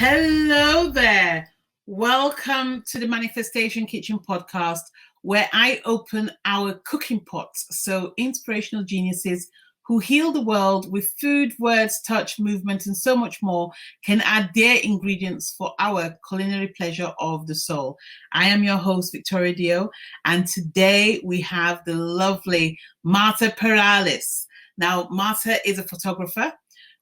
Hello there. Welcome to the Manifestation Kitchen podcast, where I open our cooking pots so inspirational geniuses who heal the world with food, words, touch, movement, and so much more can add their ingredients for our culinary pleasure of the soul. I am your host, Victoria Dio, and today we have the lovely Marta Perales. Now, Marta is a photographer.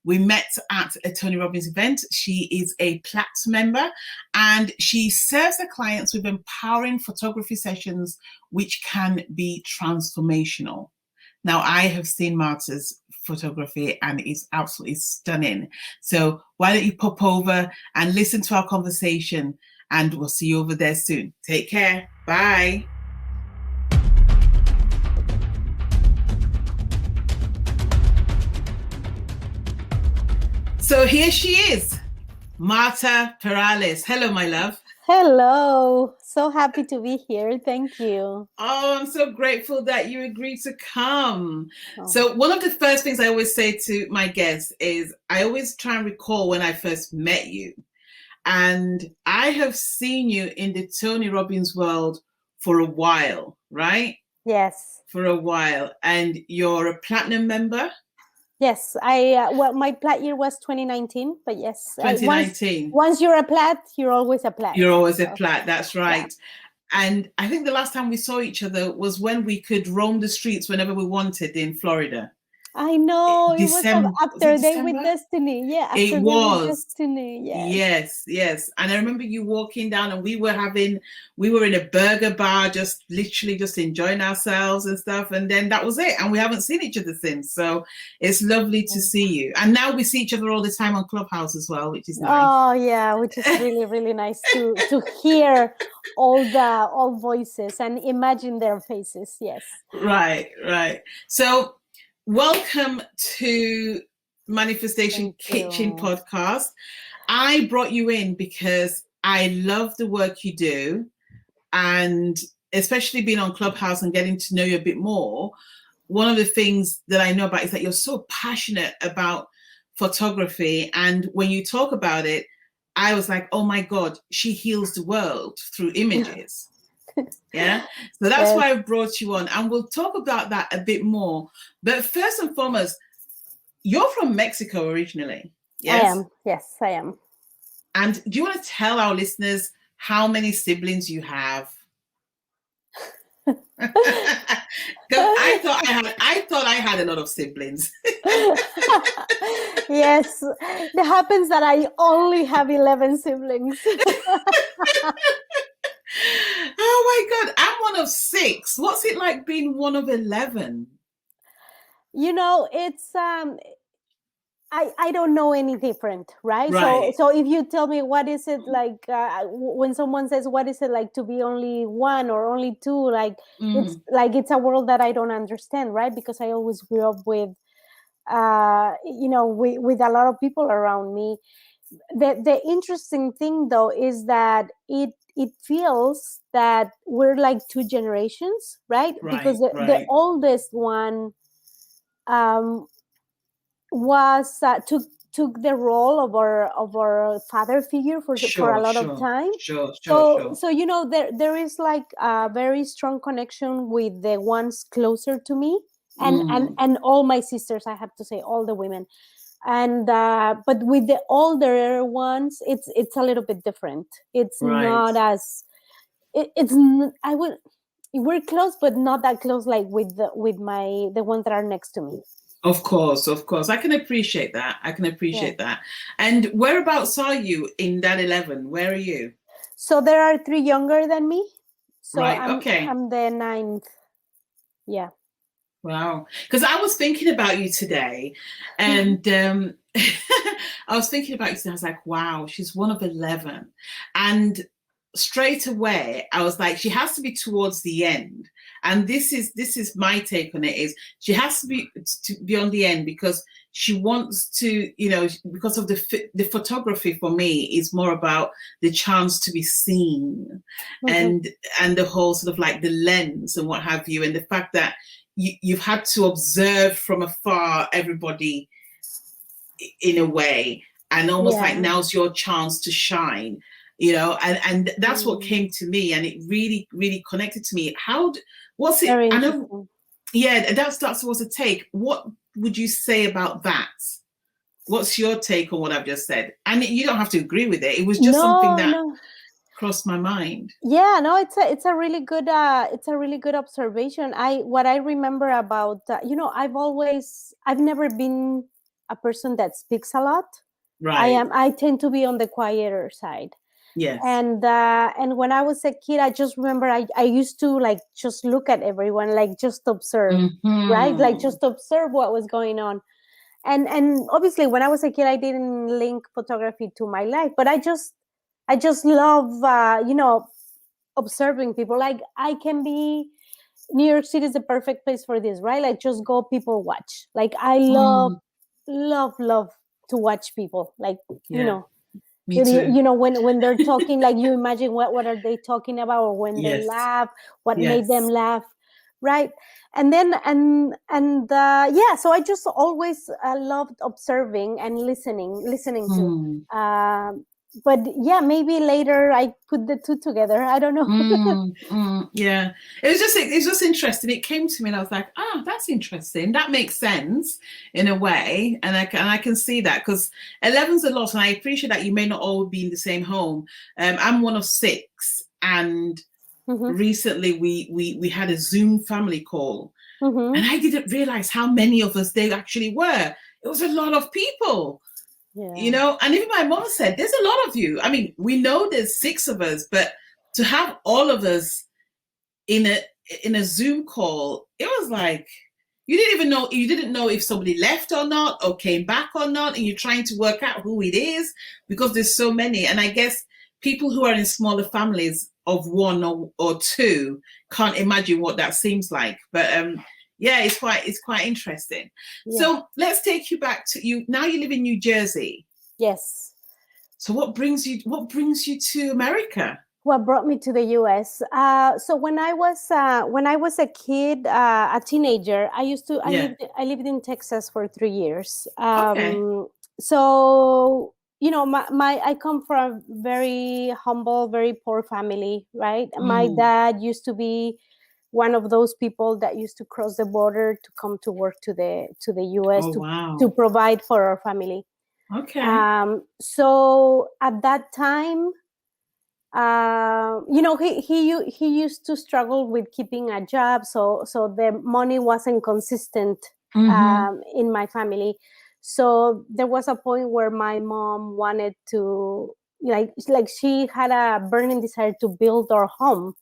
We met at a Tony Robbins event. She is a Platinum member and she serves her clients with empowering photography sessions which can be transformational. Now, I have seen Marta's photography and it's absolutely stunning. So why don't you pop over and listen to our conversation, and we'll see you over there soon. Take care. Bye. So here she is, Marta Perales. Hello, my love. Hello. So happy to be here. Thank you. Oh, I'm so grateful that you agreed to come. So one of the first things I always say to my guests is I always try and recall when I first met you. And I have seen you in the Tony Robbins world for a while, right? Yes. For a while. And you're a Platinum member? Yes, my plat year was 2019, but yes. 2019. Once you're a plat, you're always a plat. You're always a plat, that's right. Yeah. And I think the last time we saw each other was when we could roam the streets whenever we wanted in Florida. I know. It was after Day with Destiny. Yeah, after it was. Day with Destiny. Yes. And I remember you walking down and we were in a burger bar, just literally just enjoying ourselves and stuff. And then that was it. And we haven't seen each other since. So it's lovely to see you. And now we see each other all the time on Clubhouse as well, which is nice. Oh, yeah, which is really, really nice to hear all voices and imagine their faces. Yes. Right. So welcome to Manifestation Kitchen podcast. I brought you in because I love the work you do, and especially being on Clubhouse and getting to know you a bit more. One of the things that I know about is that you're so passionate about photography, and when you talk about it, I was like, oh my God, she heals the world through images. Yeah, so that's why I brought you on, and we'll talk about that a bit more. But first and foremost, you're from Mexico originally. Yes? I am. Yes, I am. And do you want to tell our listeners how many siblings you have? Because I thought I had a lot of siblings. Yes, it happens that I only have 11 siblings. Oh my God, I'm one of 6. What's it like being one of 11? You know, it's I don't know any different, right? Right. So if you tell me what is it like when someone says what is it like to be only 1 or only 2, like it's a world that I don't understand, right? Because I always grew up with with a lot of people around me. The interesting thing though is that it feels that we're like 2 generations, right? Because the oldest one was took the role of our father figure for a lot of time. Sure. So you know, there is like a very strong connection with the ones closer to me and all my sisters, I have to say, all the women. And but with the older ones, it's a little bit different. It's not as we're close, but not that close like with the ones that are next to me. Of course. I can appreciate that. that. And whereabouts are you in that 11? Where are you? So there are 3 younger than me. So I'm the 9th. Yeah. Wow. Because I was thinking about you today, and I was like, wow, she's one of 11. And straight away, I was like, she has to be towards the end. And this is my take on it, is she has to be on the end because she wants to, because of the photography for me is more about the chance to be seen and the whole sort of like the lens and what have you, and the fact that you've had to observe from afar everybody in a way. and almost like now's your chance to shine, you know, and that's what came to me, and it really, really connected to me. What's it? I know, yeah, that's what's a take. What would you say about that? What's your take on what I've just said? And you don't have to agree with it. It was just something that crossed my mind. Yeah, no, it's a really good observation. What I remember about you know, I've never been a person that speaks a lot. Right. I tend to be on the quieter side. Yes. And when I was a kid, I just remember I used to like just look at everyone, like just observe, right? Like just observe what was going on. And obviously when I was a kid, I didn't link photography to my life, but I just love you know, observing people. Like I can be, New York City is the perfect place for this, right? Like just go people watch. Like I love to watch people. Like, you know, me too. You know, when they're talking, like you imagine what are they talking about, or when they laugh, what made them laugh, right? And then yeah, so I just always loved observing and listening to. But yeah, maybe later I put the two together. I don't know. Yeah, it was just interesting. It came to me, and I was like, that's interesting. That makes sense in a way, and I can see that, because 11's a lot, and I appreciate that you may not all be in the same home. I'm one of 6, and recently we had a Zoom family call, and I didn't realize how many of us there actually were. It was a lot of people. Yeah. You know, and even my mom said, there's a lot of you. I mean, we know there's 6 of us, but to have all of us in a Zoom call, it was like you didn't know if somebody left or not, or came back or not, and you're trying to work out who it is, because there's so many. And I guess people who are in smaller families of 1 or 2 can't imagine what that seems like. But yeah, it's quite interesting. Yeah. So let's take you back to you. Now you live in New Jersey. Yes. So what brings you to America? What brought me to the U.S.? So when I was a kid, a teenager, I lived in Texas for 3 years. So you know, I come from a very humble, very poor family, right? My dad used to be one of those people that used to cross the border to come to work to the U.S. to provide for our family. Okay. So at that time, you know, he used to struggle with keeping a job, so the money wasn't consistent in my family. So there was a point where my mom wanted to, like she had a burning desire to build our home.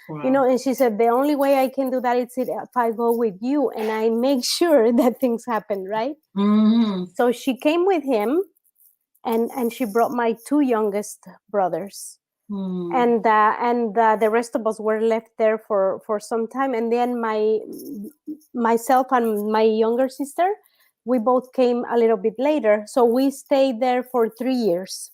Wow. You know, and she said, the only way I can do that is if I go with you and I make sure that things happen, right? So she came with him, and she brought my 2 youngest brothers. And the rest of us were left there for some time. And then myself and my younger sister, we both came a little bit later. So we stayed there for 3 years.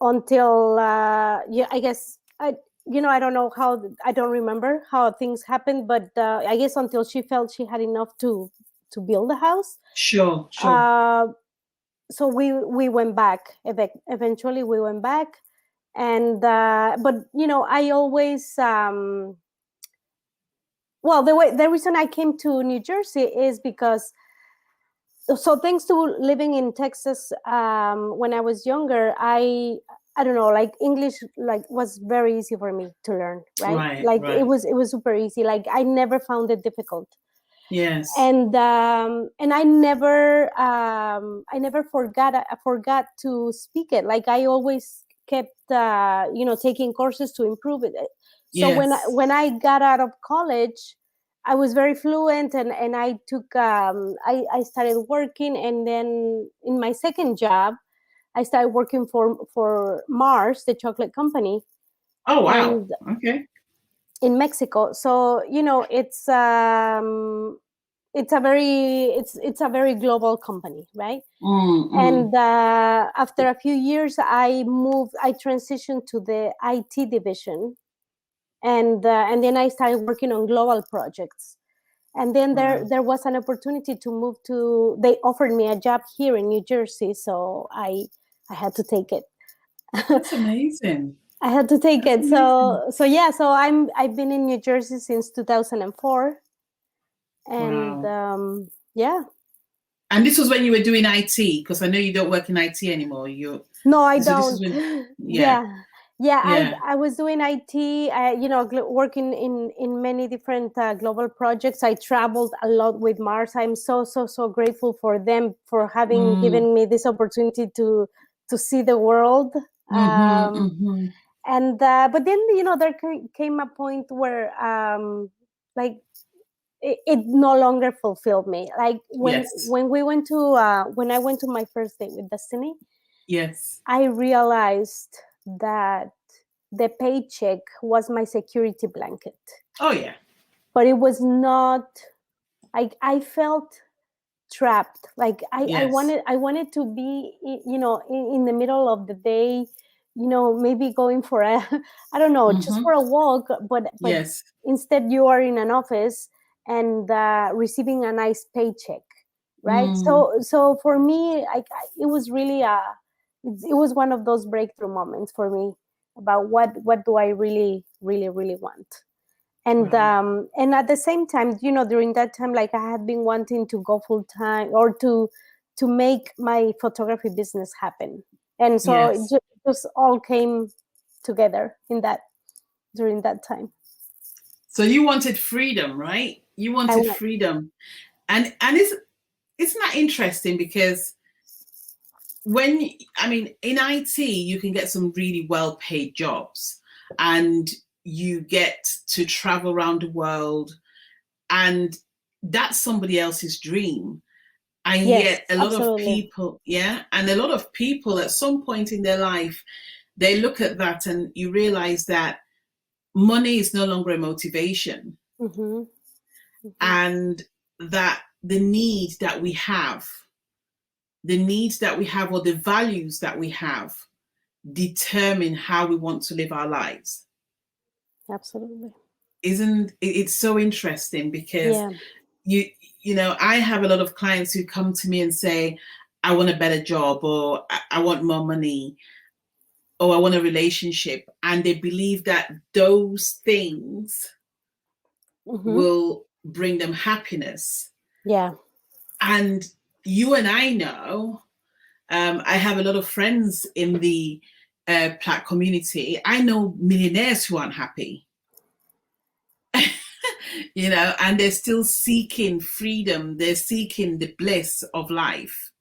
Until I guess I don't know how, I don't remember how things happened, but I guess until she felt she had enough to build a house. Sure. So we went back. Eventually we went back, and but you know, I always the reason I came to New Jersey is because, so thanks to living in Texas, when I was younger, I don't know, like English was very easy for me to learn, right? It was super easy. Like I never found it difficult. Yes. And I never forgot to speak it. Like I always kept taking courses to improve it. So when I got out of college, I was very fluent, and I took I started working, and then in my second job I started working for Mars, the chocolate company. Oh wow. Okay. In Mexico. So you know, it's a very global company, right? And after a few years, I transitioned to the IT division, and then I started working on global projects. And then Wow. there was an opportunity to move to. They offered me a job here in New Jersey, so I had to take it. That's amazing. I had to take That's it. amazing. So yeah. So I've been in New Jersey since 2004, and Wow. yeah. And this was when you were doing IT, because I know you don't work in IT anymore. No, I So this is don't. when, yeah, Yeah, yeah. yeah. I was doing IT. Working in many different global projects. I traveled a lot with Mars. I'm so grateful for them for having Mm. given me this opportunity to see the world. Mm-hmm, mm-hmm. And but then there came a point where like it no longer fulfilled me. Like Yes, when we went to when I went to my first date with Destiny, yes. I realized that the paycheck was my security blanket, Oh, yeah. but it was not. I felt trapped. Like Yes. I wanted to be in the middle of the day, maybe going for a I don't know, just Mm-hmm. for a walk, but Yes. instead you are in an office and receiving a nice paycheck, right? Mm. So for me, it was really it was one of those breakthrough moments for me about what do I really want. Wow. And at the same time, during that time, like I had been wanting to go full time or to make my photography business happen. And so it Yes. just all came together during that time. So you wanted freedom, right? You I wanted went. freedom. And it's not interesting because I mean, in IT, you can get some really well paid jobs and you get to travel around the world, and that's somebody else's dream. And Yes, yet, a lot of absolutely. people, yeah, and a lot of people at some point in their life, they look at that and you realize that money is no longer a motivation, Mm-hmm. Mm-hmm. and that the needs that we have, or the values that we have, determine how we want to live our lives. Absolutely. Isn't it's so interesting because Yeah. you I have a lot of clients who come to me and say, I want a better job, or I want more money, or I want a relationship, and they believe that those things Mm-hmm. will bring them happiness. Yeah. And you and I know, I have a lot of friends in the Platt community. I know millionaires who aren't happy, and they're still seeking freedom. They're seeking the bliss of life.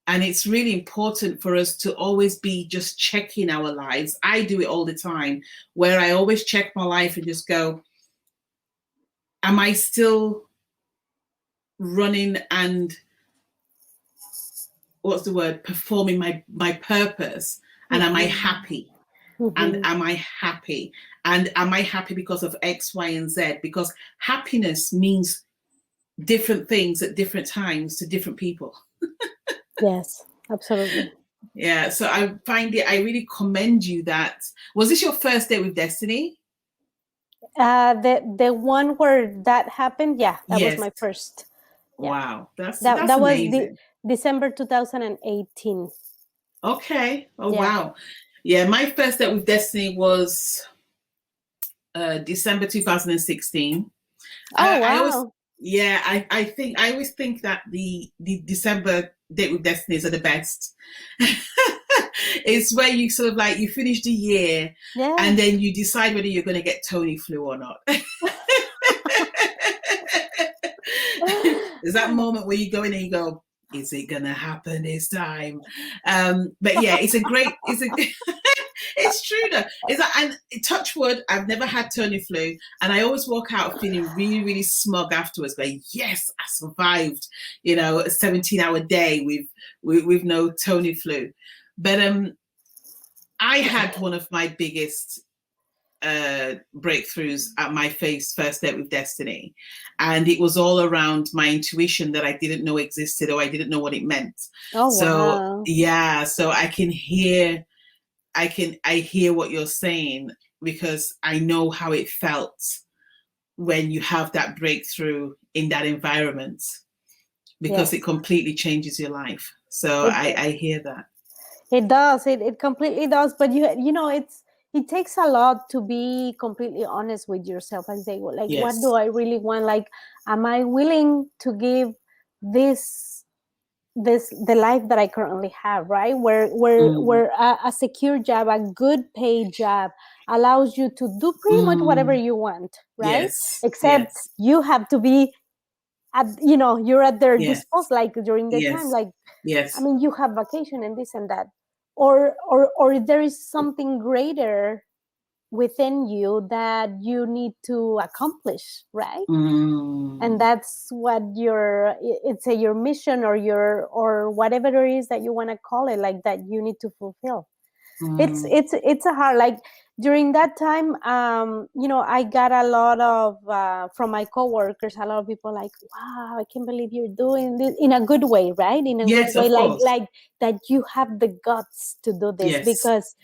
And it's really important for us to always be just checking our lives. I do it all the time, where I always check my life and just go, am I still running and what's the word, performing my purpose? And am I Mm-hmm. happy? And Mm-hmm. am I happy? And am I happy because of X, Y, and Z? Because happiness means different things at different times to different people. Yes, absolutely. Yeah, so I really commend you. That was this your first date with Destiny? The one where that happened, yeah, that was Yes. my first. Yeah, Wow, that that's was the amazing. December 2018. Okay. Oh Yeah. wow. Yeah, my first date with Destiny was December 2016. Oh I always, wow. yeah, I always think that the December date with Destinies are the best. It's where you sort of like you finish the year Yeah. and then you decide whether you're going to get Tony flu or not. There's that moment where you go in and you go, is it gonna happen this time? But yeah, it's true though. It's like, and touch wood, I've never had Tony flu, and I always walk out feeling really, really smug afterwards. Going, yes, I survived. A 17-hour day with no Tony flu. But I had one of my biggest breakthroughs at my first date with Destiny, and it was all around my intuition that I didn't know existed, or I didn't know what it meant. Oh So wow. yeah, so I hear what you're saying, because I know how it felt when you have that breakthrough in that environment, because it completely changes your life. So I hear that. It does. It completely does. But you know, it takes a lot to be completely honest with yourself and say, well, like, Yes. what do I really want? Like, am I willing to give the life that I currently have, right? Where a secure job, a good paid job, allows you to do pretty much whatever you want, right? Yes. Except you have to be at, you know, you're at their disposal, like during the time, like, I mean, you have vacation and this and that, or there is something greater within you that you need to accomplish, right? And that's what it's your mission or whatever it is that you want to call it, like, that you need to fulfill. It's a hard, like, during that time, you know, I got a lot of from my coworkers, a lot of people like, wow, I can't believe you're doing this, in a good way, right? In a good way, like that you have the guts to do this, because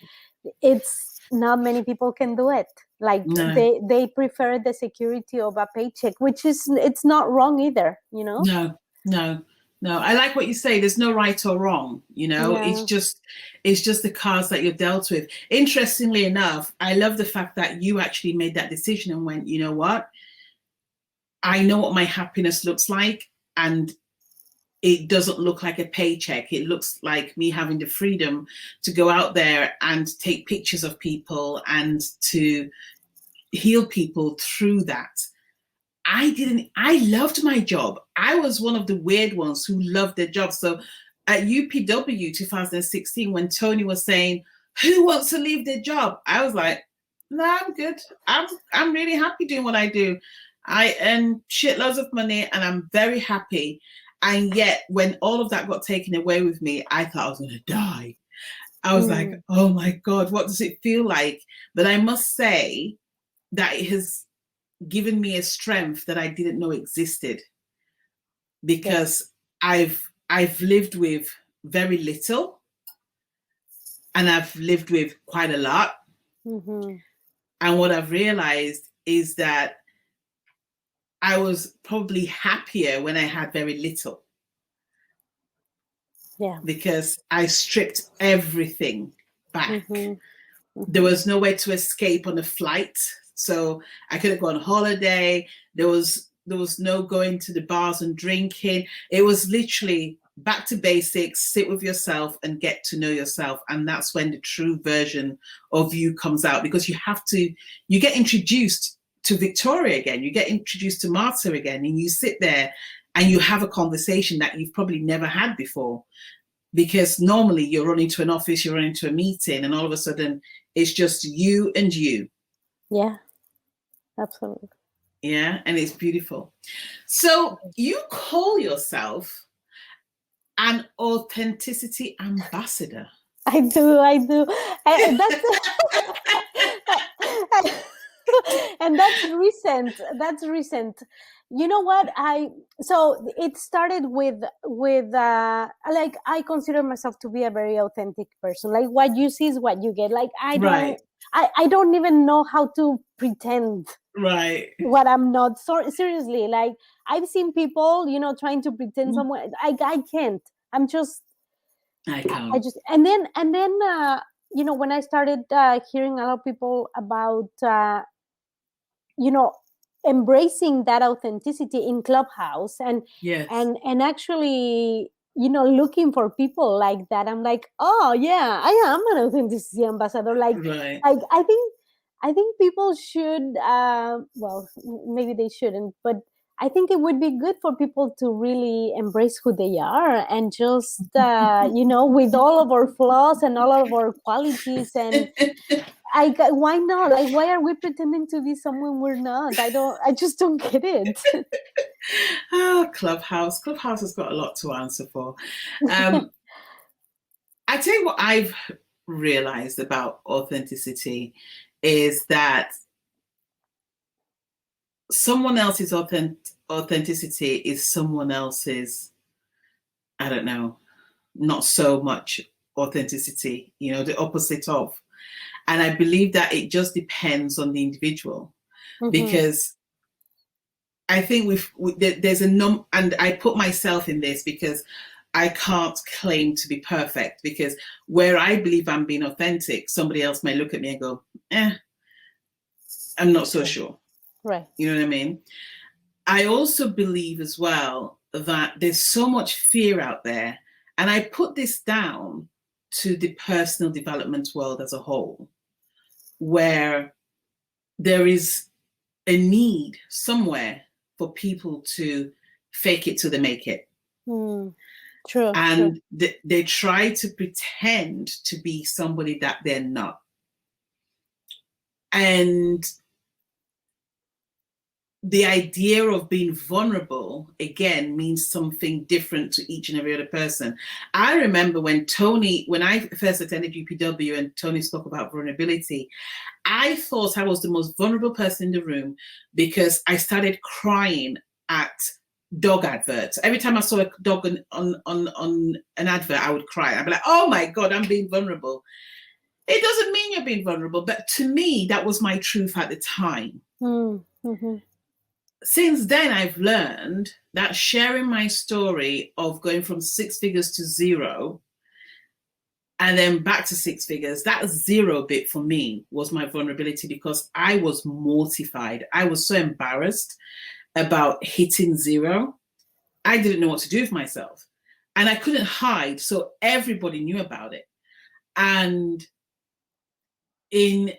it's not many people can do it. Like, they prefer the security of a paycheck, which is, it's not wrong either, you know? No, I like what you say. There's no right or wrong, you know. It's just the cards that you're dealt with. Interestingly enough, I love the fact that you actually made that decision and went, you know what? I know what my happiness looks like, and it doesn't look like a paycheck. It looks like me having the freedom to go out there and take pictures of people and to heal people through that. I loved my job. I was one of the weird ones who loved their job. So at UPW 2016, when Tony was saying, who wants to leave their job? I was like, no, I'm good. I'm really happy doing what I do. I earn shitloads of money and I'm very happy. And yet when all of that got taken away with me, I thought I was going to die. I was like, oh my God, what does it feel like? But I must say that it has given me a strength that I didn't know existed, because I've lived with very little and I've lived with quite a lot. And what I've realized is that I was probably happier when I had very little. Because I stripped everything back. There was nowhere to escape on a flight. So I couldn't go on holiday. There was no going to the bars and drinking. It was literally back to basics, sit with yourself and get to know yourself. And that's when the true version of you comes out, because you get introduced to Victoria again, you get introduced to Marta again, and you sit there and you have a conversation that you've probably never had before. Because normally you're running to an office, you're running to a meeting, and all of a sudden it's just you and you. Yeah. Absolutely. Yeah, and it's beautiful. So you call yourself an authenticity ambassador. I do. And that's recent. You know what? So it started with like, I consider myself to be a very authentic person. Like, what you see is what you get. Like, I don't even know how to pretend what I'm not. So seriously, like, I've seen people, you know, trying to pretend someone. I can't. I can't. And then you know, when I started hearing a lot of people about you know, embracing that authenticity in Clubhouse and actually, you know, looking for people like that, I'm like, oh yeah, I am an authenticity ambassador. Like, I think people should, well, maybe they shouldn't, but I think it would be good for people to really embrace who they are and just, you know, with all of our flaws and all of our qualities. And why not? Like, why are we pretending to be someone we're not? I just don't get it. Clubhouse has got a lot to answer for. I tell you what I've realized about authenticity is that someone else's authenticity is someone else's, I don't know, not so much authenticity, you know, the opposite of. And I believe that it just depends on the individual, because I think there's and I put myself in this because I can't claim to be perfect, because where I believe I'm being authentic, somebody else may look at me and go, I'm not so sure. Right. You know what I mean? I also believe as well that there's so much fear out there, and I put this down to the personal development world as a whole, where there is a need somewhere for people to fake it till they make it. True. And they try to pretend to be somebody that they're not. And the idea of being vulnerable, again, means something different to each and every other person. I remember when I first attended UPW and Tony spoke about vulnerability, I thought I was the most vulnerable person in the room because I started crying at dog adverts. Every time I saw a dog on an advert, I would cry. I'd be like, oh my God, I'm being vulnerable. It doesn't mean you're being vulnerable, but to me, that was my truth at the time. Mm-hmm. Since then, I've learned that sharing my story of going from 6 figures to 0 and then back to 6 figures, that 0 bit for me was my vulnerability, because I was mortified. I was so embarrassed about hitting 0. I didn't know what to do with myself, and I couldn't hide. So everybody knew about it. And in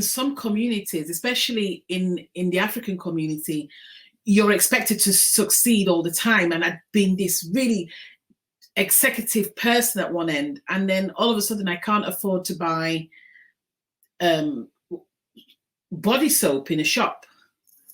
some communities, especially in the African community, you're expected to succeed all the time. And I'd been this really executive person at one end, and then all of a sudden I can't afford to buy body soap in a shop.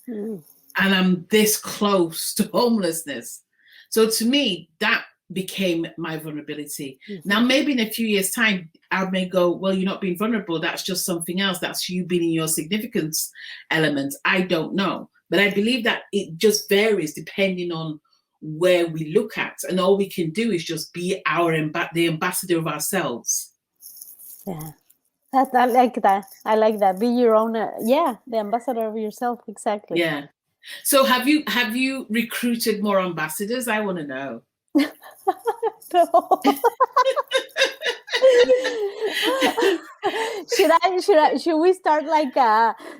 And I'm this close to homelessness. So to me, that became my vulnerability. Now, maybe in a few years' time, I may go, well, you're not being vulnerable. That's just something else. That's you being in your significance element. I don't know. But I believe that it just varies depending on where we look at. And all we can do is just be the ambassador of ourselves. Yeah. I like that. I like that. Be your own, the ambassador of yourself. Exactly. Yeah. So have you recruited more ambassadors? I want to know. Should we start like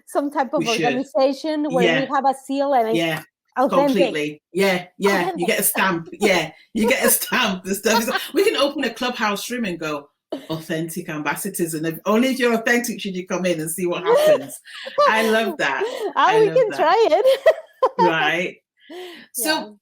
some type of organization where we have a seal and it's authentic? Completely. Yeah. Authentic. You get a stamp. Yeah, you get a stamp and stuff. We can open a clubhouse room and go, authentic ambassadors, and only if you're authentic should you come in and see what happens. I love that. We can try it. Right. So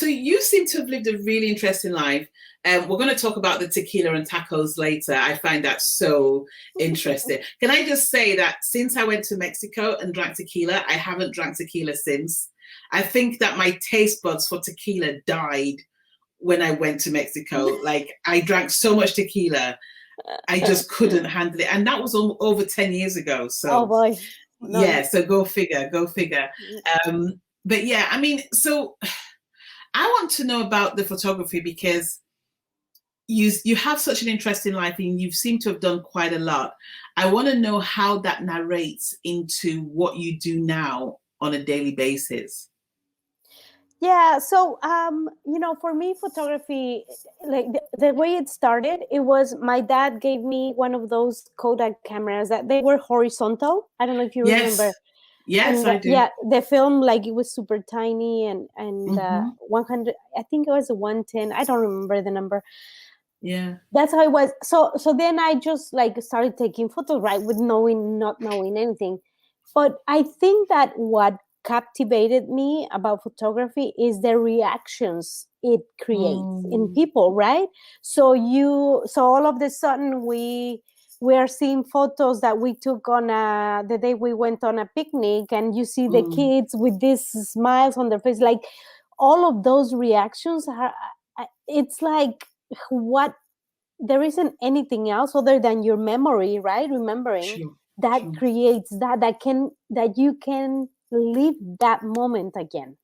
you seem to have lived a really interesting life. We're going to talk about the tequila and tacos later. I find that so interesting. Can I just say that since I went to Mexico and drank tequila, I haven't drank tequila since. I think that my taste buds for tequila died when I went to Mexico. Like, I drank so much tequila, I just couldn't handle it. And that was over 10 years ago. So, oh boy. No. Yeah, so go figure. But yeah, I mean, so I want to know about the photography, because you have such an interesting life and you seem to have done quite a lot. I want to know how that narrates into what you do now on a daily basis. Yeah, so for me, photography, like the way it started, it was my dad gave me one of those Kodak cameras that they were horizontal. I don't know if you remember. Yes, and, I do. Yeah, the film, like, it was super tiny and 100. I think it was a 110. I don't remember the number. Yeah, that's how it was. So then I just like started taking photos, right, with not knowing anything. But I think that what captivated me about photography is the reactions it creates in people, right? So all of a sudden we are seeing photos that we took on the day we went on a picnic, and you see the kids with these smiles on their face, like all of those reactions are, it's like, what, there isn't anything else other than your memory, right? Remembering that creates that you can live that moment again.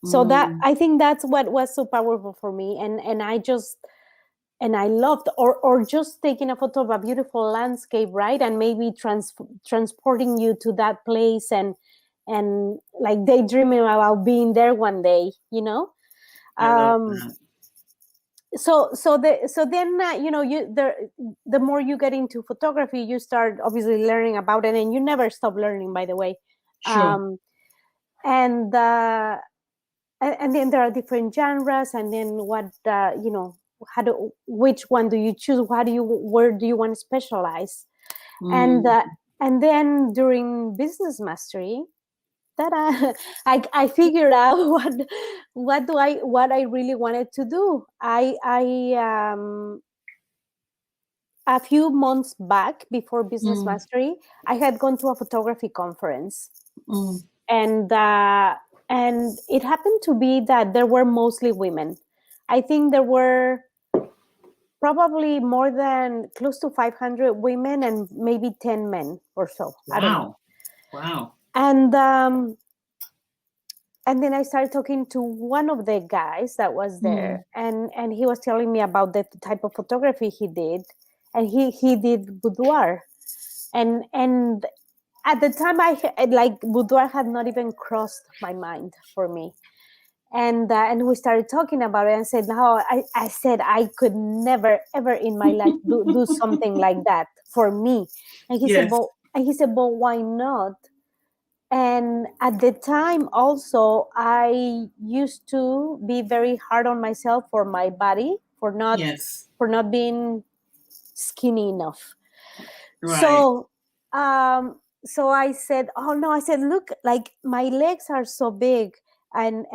So that, I think that's what was so powerful for me, and I loved, or just taking a photo of a beautiful landscape, right, and maybe transporting you to that place, and and like daydreaming about being there one day, you know. I love that. So then the more you get into photography, you start obviously learning about it, and you never stop learning, by the way. Sure. And then there are different genres, and then what which one do you choose? Where do you want to specialize? And then during business mastery, that I figured out what I really wanted to do. A few months back, before business mastery, I had gone to a photography conference, and it happened to be that there were mostly women. I think there were probably more than close to 500 women and maybe 10 men or so. Wow. I don't know. Wow. And then I started talking to one of the guys that was there, and he was telling me about the type of photography he did, and he did boudoir, and at the time boudoir had not even crossed my mind for me, and we started talking about it, and said, no, I said I could never ever in my life do something like that for me, and he said, but why not? And at the time also, I used to be very hard on myself for my body, for not being skinny enough. Right. So I said, oh no, I said, look, like my legs are so big, and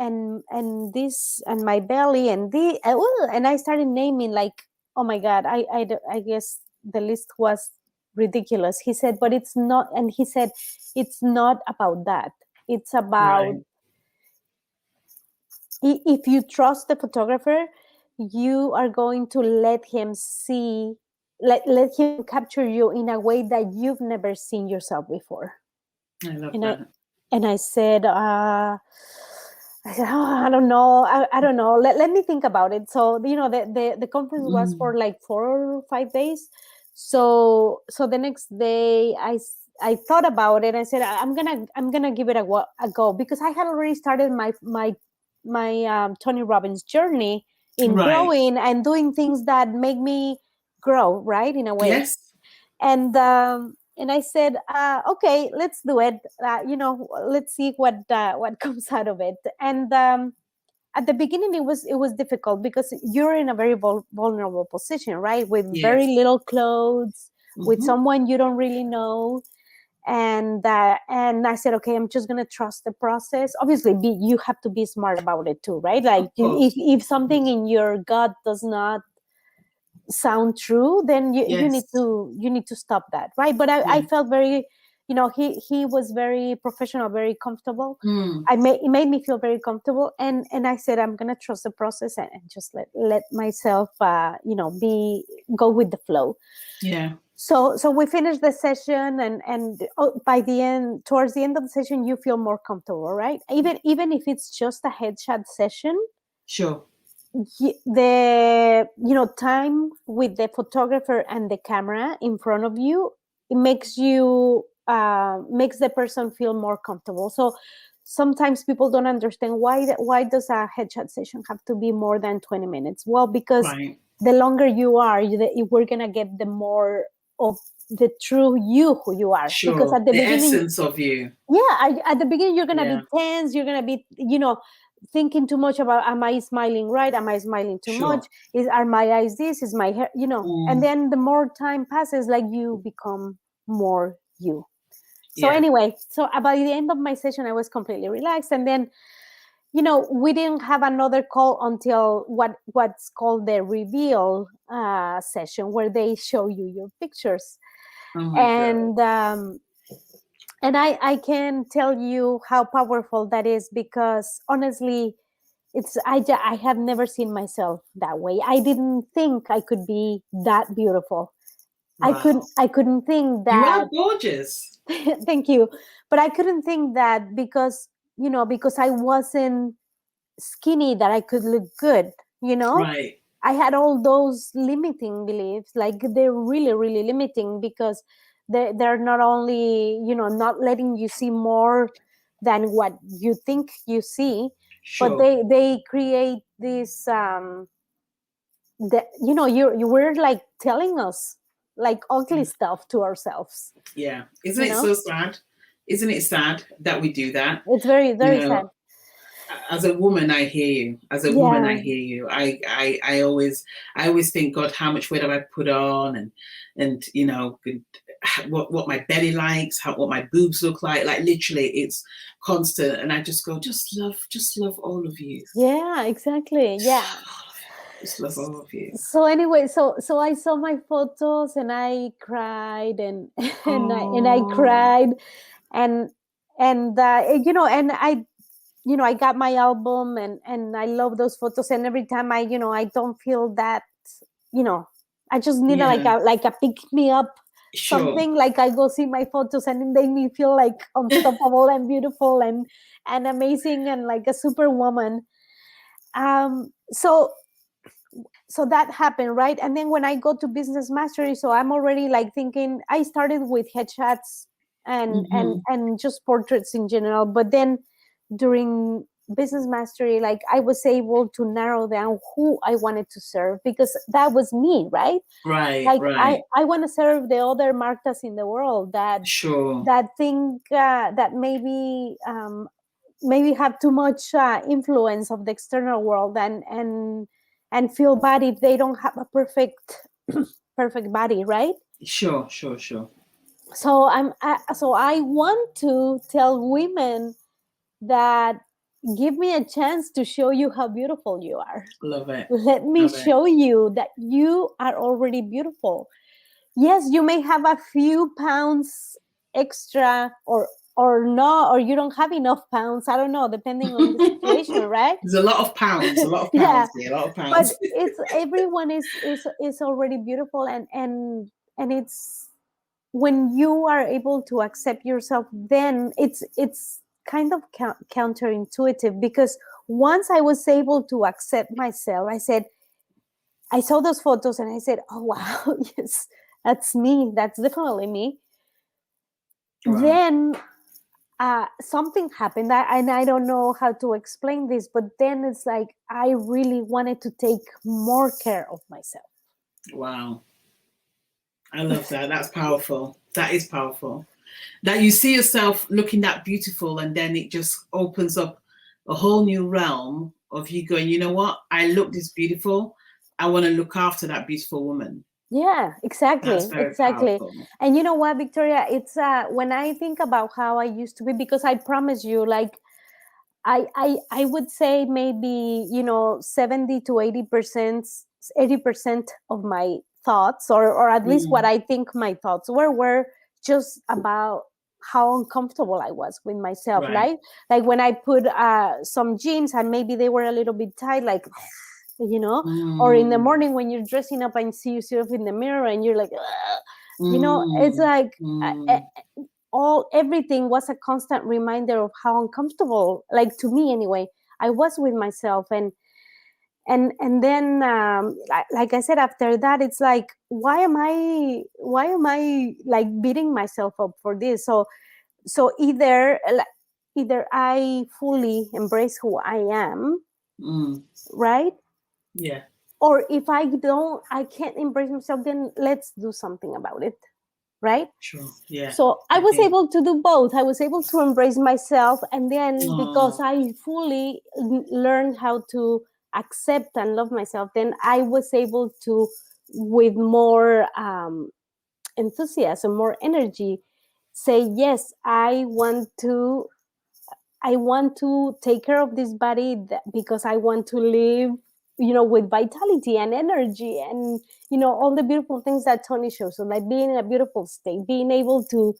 this, and my belly, and and I started naming, like, oh my God, I guess the list was ridiculous. He said, but it's not, and he said, it's not about that. It's about, if you trust the photographer, you are going to let him see, let him capture you in a way that you've never seen yourself before. I love that. I said, oh, I don't know. I don't know. Let me think about it. So, the conference was for like 4 or 5 days. So the next day I thought about it. I said, I'm gonna give it a go, because I had already started my Tony Robbins journey in growing and doing things that make me grow, right, in a way. Yes. And I said, okay, let's do it. Let's see what comes out of it. And at the beginning, it was difficult, because you're in a very vulnerable position, right? With very little clothes, with someone you don't really know. And I said, okay, I'm just gonna trust the process. Obviously, you have to be smart about it too, right? Like, if something in your gut does not sound true, then you need to stop that, right? But I felt very, he was very professional, very comfortable. It made me feel very comfortable, and I said, I'm gonna trust the process, and just let myself go with the flow. So we finished the session, and towards the end of the session, you feel more comfortable, right? Even if it's just a headshot session. Sure. The time with the photographer and the camera in front of you, it makes the person feel more comfortable. So sometimes people don't understand why does a headshot session have to be more than 20 minutes? Well, because the longer you are, we're gonna get the more of the true you, who you are. Sure. Because at the beginning, essence of you. At the beginning, you're gonna be tense. You're gonna be thinking too much about, am I smiling right? Am I smiling too much? Are my eyes this? Is my hair, and then the more time passes, like, you become more you. So anyway, so by the end of my session, I was completely relaxed. And then, we didn't have another call until what's called the reveal session, where they show you your pictures. And I can tell you how powerful that is, because honestly, I have never seen myself that way. I didn't think I could be that beautiful. Wow. I couldn't think that. You are gorgeous. Thank you. But I couldn't think that because I wasn't skinny, that I could look good, Right. I had all those limiting beliefs, like they're really, really limiting, because they're not only, not letting you see more than what you think you see. Sure. But they create this that, you know, you were like telling us like ugly stuff to ourselves. Yeah. Isn't You it know? so sad? Isn't it sad that we do that? It's very, You very know, sad. as a woman, I hear you. As a woman, I hear you. I always think, God, how much weight have I put on, and you know, what my belly likes, what my boobs look like. Like literally, it's constant, and I just go, just love all of you. Yeah, exactly. Yeah. Just love all of you. So anyway, so I saw my photos and I cried and I cried and you know, and I, you know, I got my album and I love those photos, and every time I, you know, I don't feel that, you know, I just need like a pick me up, something. Like I go see my photos and it made me feel like unstoppable and beautiful and amazing and like a superwoman. So that happened, right? And then when I go to business mastery, so I'm already like thinking, I started with headshots and just portraits in general, but then during business mastery, like I was able to narrow down who I wanted to serve, because that was me, right? Like I want to serve the other Martas in the world that that think that maybe have too much influence of the external world and feel bad if they don't have a perfect body, right? Sure. So I want to tell women that give me a chance to show you how beautiful you are. Love it. Let me show you that you are already beautiful. Yes, you may have a few pounds extra or not, or you don't have enough pounds. I don't know, depending on the situation, right? There's a lot of pounds, a lot of pounds, yeah. A lot of pounds. But it's everyone is already beautiful, and it's when you are able to accept yourself, then it's kind of counterintuitive, because once I was able to accept myself, I saw those photos and I said, oh wow, yes, that's me. That's definitely me. Wow. Then something happened, and I don't know how to explain this, but then it's like I really wanted to take more care of myself. Wow. I love that. That's powerful. That is powerful. That you see yourself looking that beautiful, and then it just opens up a whole new realm of you going, you know what? I look this beautiful. I want to look after that beautiful woman. Yeah, exactly. Powerful. And you know what, Victoria, it's when I think about how I used to be, because I promise you, like I would say maybe, you know, 70 to 80% of my thoughts, or at least what I think my thoughts were just about how uncomfortable I was with myself, right? Like when I put some jeans and maybe they were a little bit tight, like, you know, or in the morning when you're dressing up and see yourself in the mirror and you're like, you know, it's like everything was a constant reminder of how uncomfortable, like to me anyway, I was with myself. And then like I said, after that, it's like, why am I like beating myself up for this? So either I fully embrace who I am, right? Yeah. Or if I can't embrace myself, then let's do something about it, right? Sure. Yeah. So I was able to do both. I was able to embrace myself, and then because I fully learned how to accept and love myself, then I was able to, with more enthusiasm, more energy, say, yes, I want to take care of this body because I want to live, you know, with vitality and energy and, you know, all the beautiful things that Tony shows. So like being in a beautiful state, being able to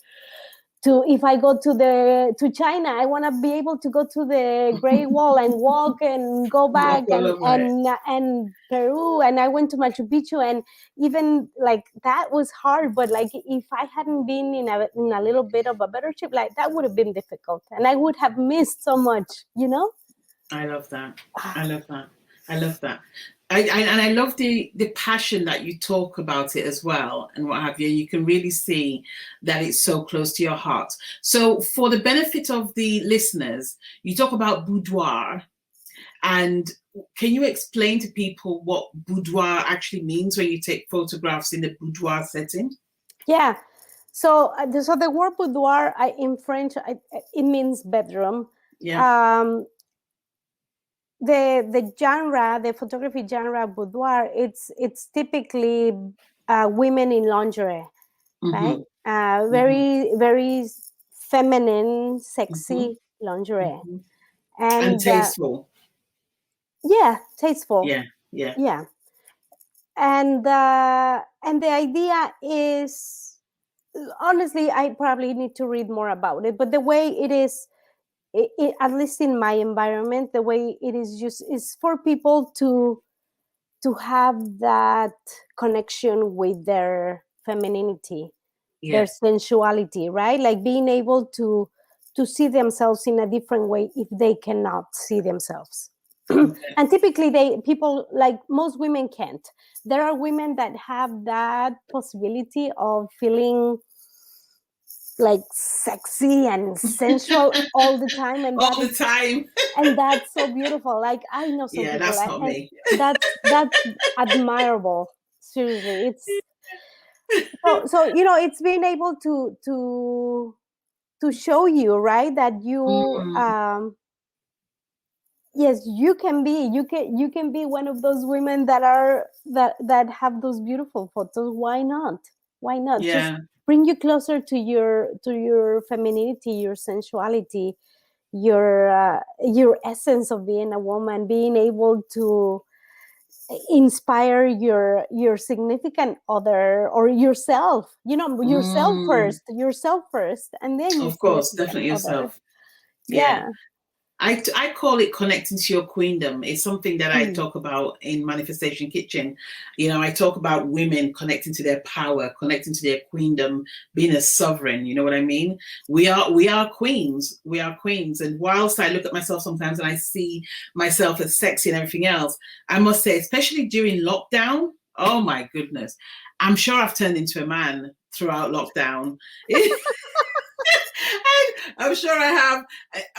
if I go to China, I want to be able to go to the Great Wall and walk and go back and Peru, and I went to Machu Picchu, and even like that was hard, but like if I hadn't been in a little bit of a better shape, like that would have been difficult, and I would have missed so much, you know. I love that. I love that. And I love the passion that you talk about it as well, and what have you. You can really see that it's so close to your heart. So, for the benefit of the listeners, you talk about boudoir, and can you explain to people what boudoir actually means when you take photographs in the boudoir setting? Yeah. So, so the word boudoir in French, it means bedroom. Yeah. The genre, the photography genre boudoir, it's typically women in lingerie, right? Very very feminine, sexy lingerie, And and tasteful. yeah, tasteful. Yeah. And the idea is, honestly, I probably need to read more about it, but the way it is, at least in my environment, the way it is used is for people to have that connection with their femininity, their sensuality, right? Like being able to see themselves in a different way if they cannot see themselves. And typically people, like most women, can't. There are women that have that possibility of feeling like sexy and sensual all the time, and all the time. and that's so beautiful. Like, I know some people, that's not me. that's admirable. Seriously, it's so it's being able to show you, right, that you yes, you can be one of those women that have those beautiful photos. Why not? Just bring you closer to your femininity, your sensuality, your essence of being a woman, being able to inspire your significant other or yourself, yourself first, and then you of see course, the definitely other. yourself. Yeah. I call it connecting to your queendom. It's something that I talk about in Manifestation Kitchen. I talk about women connecting to their power, connecting to their queendom, being a sovereign. You know what I mean? We are queens. We are queens. And whilst I look at myself sometimes and I see myself as sexy and everything else, I must say, especially during lockdown, oh my goodness, I'm sure I've turned into a man throughout lockdown. I'm sure I have.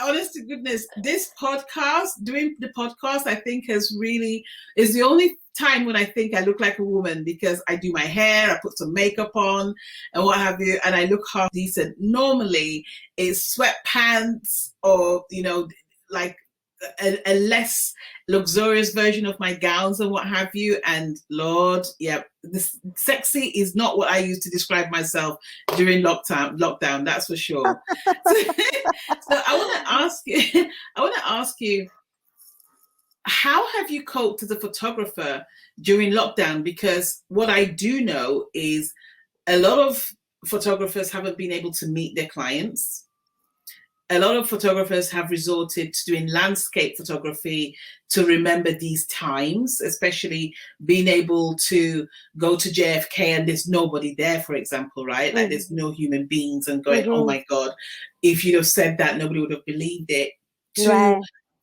Honest to goodness, this podcast, doing the podcast, I think is the only time when I think I look like a woman, because I do my hair, I put some makeup on and what have you, and I look half decent. Normally it's sweatpants or, like a less luxurious version of my gowns and what have you. And Lord, this sexy is not what I used to describe myself during lockdown, that's for sure. So I want to ask you, how have you coped as a photographer during lockdown? Because what I do know is a lot of photographers haven't been able to meet their clients. A lot of photographers have resorted to doing landscape photography to remember these times, especially being able to go to JFK and there's nobody there, for example, right? Like there's no human beings, and going, oh my God, if you'd have said that, nobody would have believed it.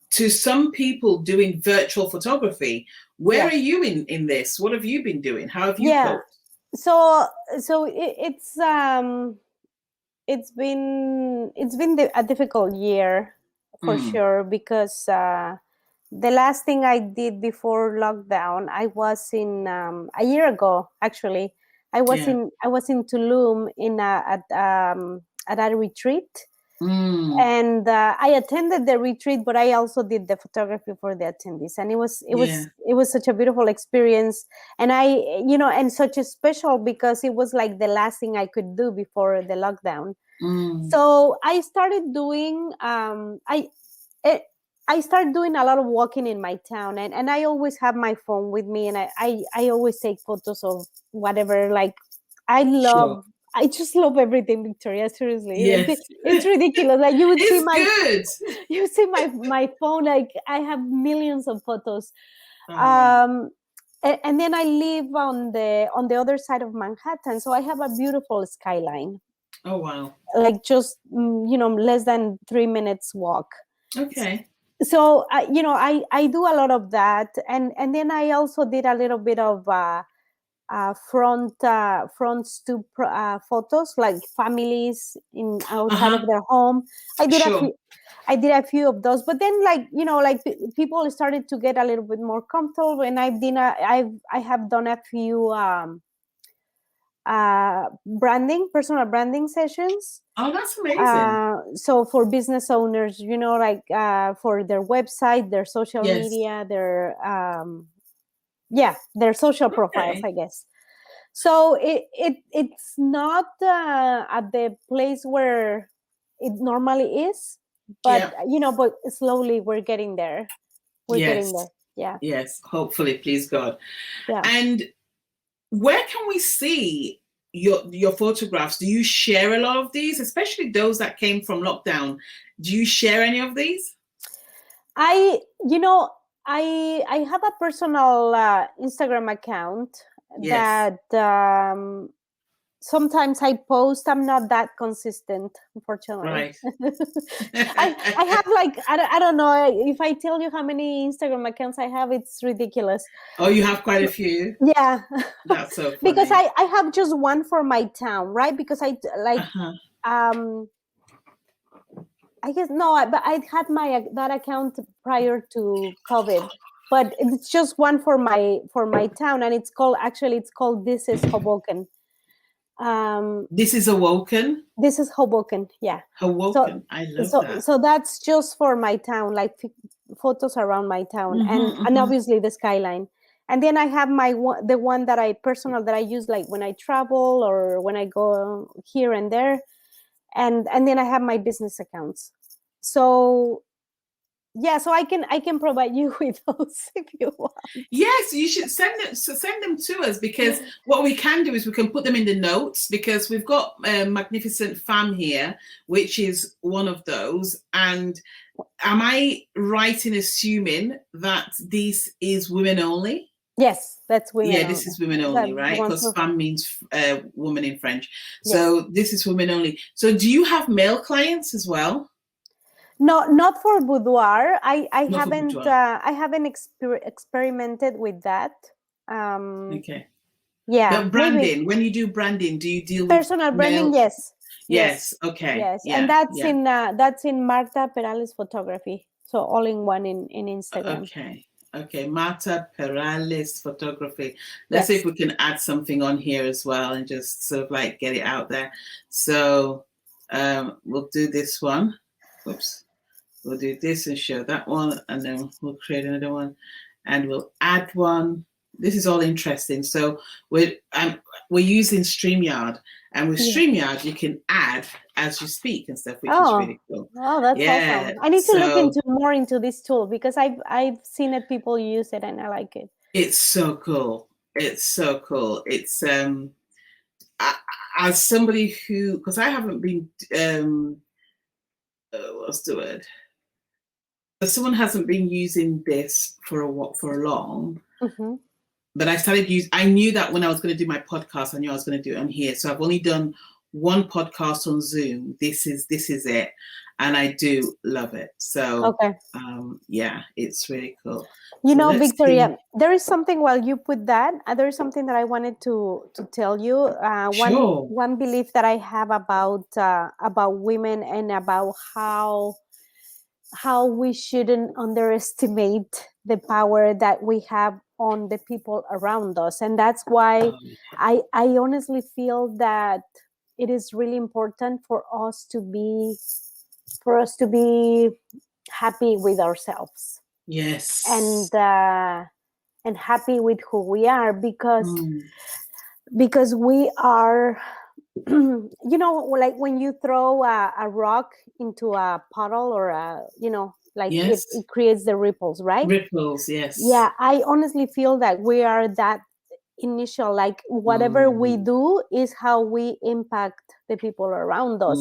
To some people doing virtual photography. Where are you in this? What have you been doing? How have you coped? So it's been a difficult year for sure, because the last thing I did before lockdown, I was in a year ago, actually. I was in Tulum at a retreat. And I attended the retreat, but I also did the photography for the attendees, and it was such a beautiful experience, and and such a special, because it was like the last thing I could do before the lockdown. So I started doing I started doing a lot of walking in my town, and I always have my phone with me, and I always take photos of whatever. Like, I just love everything, Victoria. Seriously, it's ridiculous. Like, you would see my phone. Like, I have millions of photos. And then I live on the other side of Manhattan, so I have a beautiful skyline. Oh wow! Like, just less than 3 minutes walk. Okay. so I do a lot of that, and then I also did a little bit of front stoop photos, like families in outside of Uh-huh. their home. I did a Sure. few. I did a few of those, but then, like, people started to get a little bit more comfortable, and I have done a few personal branding sessions. Oh, that's amazing. So for business owners, like for their website, their social Yes. media, their social profiles, Okay. I guess. So it's not at the place where it normally is, but Yeah. but slowly we're getting there. We're getting there. Yes. Yeah, Yes. Hopefully, please God. yeah. And where can we see your photographs? Do you share a lot of these, especially those that came from lockdown? Do you share any of these? I you know I have a personal Instagram account Yes. that sometimes I post. I'm not that consistent, unfortunately. Right. I have, like, I don't know if I tell you how many Instagram accounts I have, it's ridiculous. Oh, you have quite a few. Yeah. That's so Because funny. I have just one for my town, right? Because Uh-huh. um I guess no, but I had that account prior to COVID, but it's just one for my town, and it's called This is Hoboken. This is Awoken. This is Hoboken, yeah. So Awoken. I love so that. so that's just for my town, like photos around my town, and Mm-hmm. obviously the skyline. And then I have the one that I use, like when I travel or when I go here and there, and then I have my business accounts. So yeah, so I can provide you with those if you want. Yes, you should send them to us, because what we can do is we can put them in the notes, because we've got Magnificent Fam here, which is one of those. And am I right in assuming that this is women only? Yes, that's women Yeah, only. this is women That only, the right? one Because for femme means woman in French. yes. So this is women only. So do you have male clients as well? No, not for boudoir. I Not for haven't boudoir. experimented with that. Um, Okay. yeah, But maybe branding, when you do branding, do you deal with personal branding. male? Yes, yes, Yes. Okay. yes, and Yeah. Yeah. that's in Marta Perales Photography. So all in one in Instagram. Okay. Okay. Marta Perales Photography. Let's see if Yes. we can add something on here as well and just sort of like get it out there. So we'll do this one. Whoops. We'll do this and show that one, and then we'll create another one, and we'll add one. This is all interesting. So we're using StreamYard, and with Yeah. StreamYard you can add as you speak and stuff, which is Oh, really cool. oh, that's Yeah. awesome. I need to look So more into this tool because I've seen it, people use it, and I like it. it's so cool. It's so cool. It's as somebody who, because I haven't been what's the word? Someone hasn't been using this for a long. Mm-hmm. But I knew that when I was going to do my podcast, I knew I was going to do it on here. So I've only done one podcast on Zoom. This is it. And I do love it. So Okay. yeah, it's really cool. You So know, let's Victoria, see. there is something while you put that, there is something that I wanted to tell you. Sure. One belief that I have about women and about how we shouldn't underestimate the power that we have on the people around us. And that's why I honestly feel that it is really important for us to be happy with ourselves Yes. and happy with who we are, because we are like when you throw a rock into a puddle, or like Yes. it creates the ripples, right? Ripples, yes. Yeah, I honestly feel that we are that initial, like whatever we do is how we impact the people around us.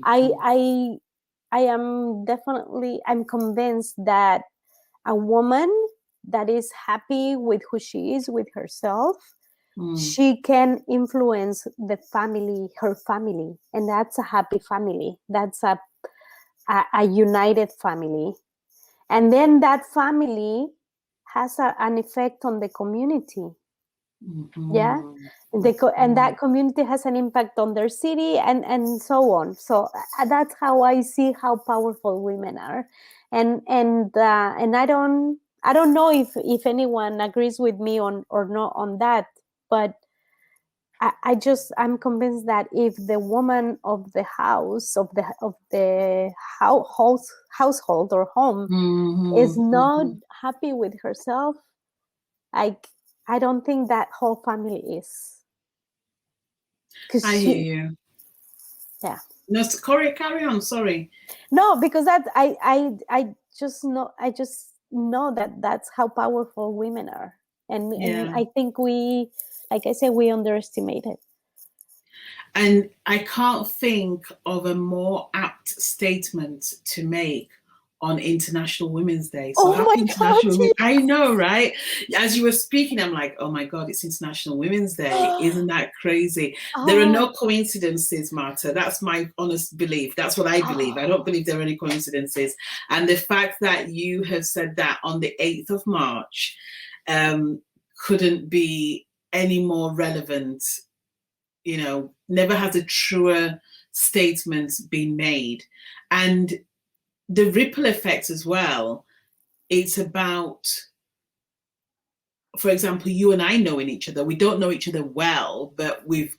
I I'm convinced that a woman that is happy with who she is, with herself, she can influence her family, and that's a happy family. That's a united family. And then that family has an effect on the community. Yeah. And that community has an impact on their city, and so on. So that's how I see how powerful women are. And I don't know if anyone agrees with me on or not on that, but I'm convinced that if the woman of the house, of the household or home is not happy with herself, I don't think that whole family is. I hear you. Yeah. No, Corey, carry on. Sorry. No, because that I just know that that's how powerful women are, and I think we, like I said, we underestimate it. And I can't think of a more apt statement to make on International Women's Day. So happy International Women's. I know, right? As you were speaking, I'm like, oh my God, it's International Women's Day. Isn't that crazy? There are no coincidences, Marta. That's my honest belief. That's what I believe. I don't believe there are any coincidences. And the fact that you have said that on the 8th of March couldn't be any more relevant. You know, never has a truer statement been made. And the ripple effect as well, it's about, for example, you and I knowing each other. We don't know each other well, but we've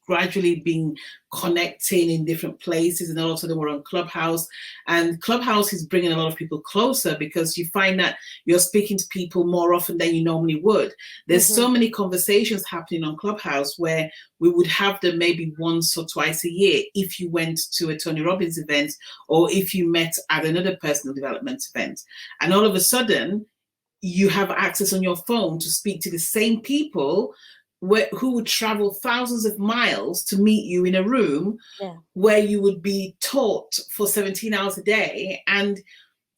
gradually been connecting in different places, and all of a sudden we're on Clubhouse, and Clubhouse is bringing a lot of people closer because you find that you're speaking to people more often than you normally would. There's so many conversations happening on Clubhouse where we would have them maybe once or twice a year if you went to a Tony Robbins event or if you met at another personal development event. And all of a sudden, you have access on your phone to speak to the same people who would travel thousands of miles to meet you in a room where you would be taught for 17 hours a day, and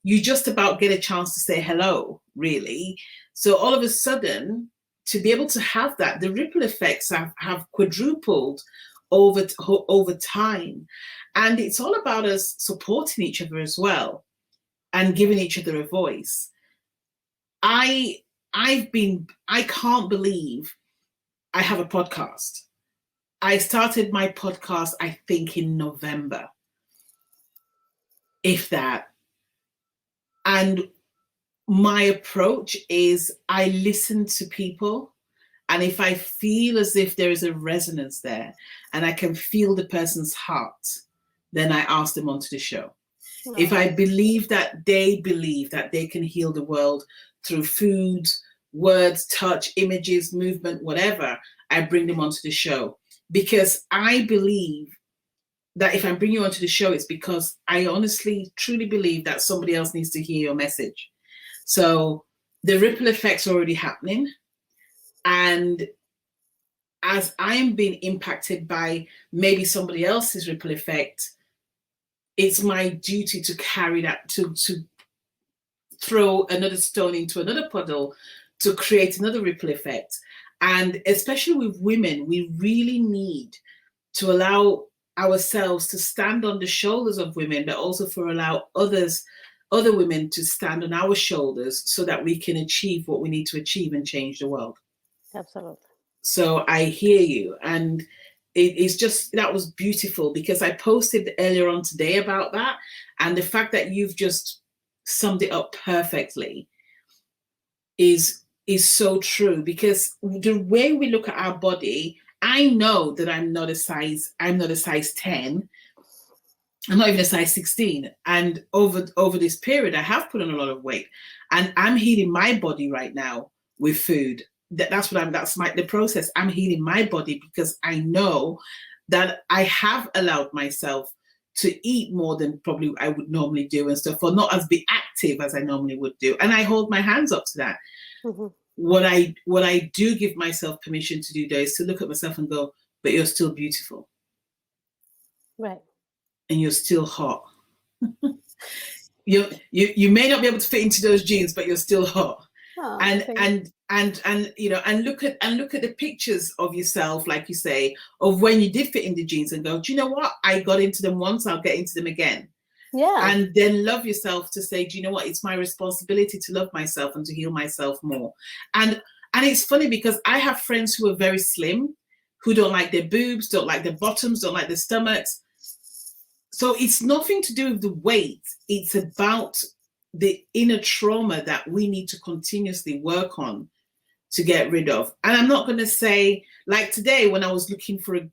you just about get a chance to say hello, really. So all of a sudden, to be able to have that, the ripple effects have quadrupled over time. And it's all about us supporting each other as well and giving each other a voice. I can't believe I have a podcast. I started my podcast, I think, in November, if that. And my approach is I listen to people, and if I feel as if there is a resonance there and I can feel the person's heart, then I ask them onto the show. If I believe that they can heal the world through food, words, touch, images, movement, whatever, I bring them onto the show. Because I believe that if I bring you onto the show, it's because I honestly, truly believe that somebody else needs to hear your message. So the ripple effects are already happening. And as I'm being impacted by maybe somebody else's ripple effect, it's my duty to carry that, to throw another stone into another puddle to create another ripple effect. And especially with women, we really need to allow ourselves to stand on the shoulders of women, but also for allow other women to stand on our shoulders so that we can achieve what we need to achieve and change the world. Absolutely. So I hear you. And it's just, that was beautiful because I posted earlier on today about that. And the fact that you've just summed it up perfectly is so true, because the way we look at our body, I know that I'm not a size 10. I'm not even a size 16. And over this period, I have put on a lot of weight, and I'm healing my body right now with food. That's the process. I'm healing my body because I know that I have allowed myself to eat more than probably I would normally do and stuff, or not as be active as I normally would do. And I hold my hands up to that. Mm-hmm. What I do give myself permission to do, though, is to look at myself and go, but you're still beautiful. Right. And you're still hot. You may not be able to fit into those jeans, but you're still hot. Oh, and you know, and look at the pictures of yourself, like you say, of when you did fit in the jeans, and go, do you know what? I got into them once, I'll get into them again. Yeah. And then love yourself to say, do you know what? It's my responsibility to love myself and to heal myself more. And it's funny because I have friends who are very slim, who don't like their boobs, don't like their bottoms, don't like their stomachs. So it's nothing to do with the weight. It's about the inner trauma that we need to continuously work on to get rid of. And I'm not going to say, like today when I was looking for a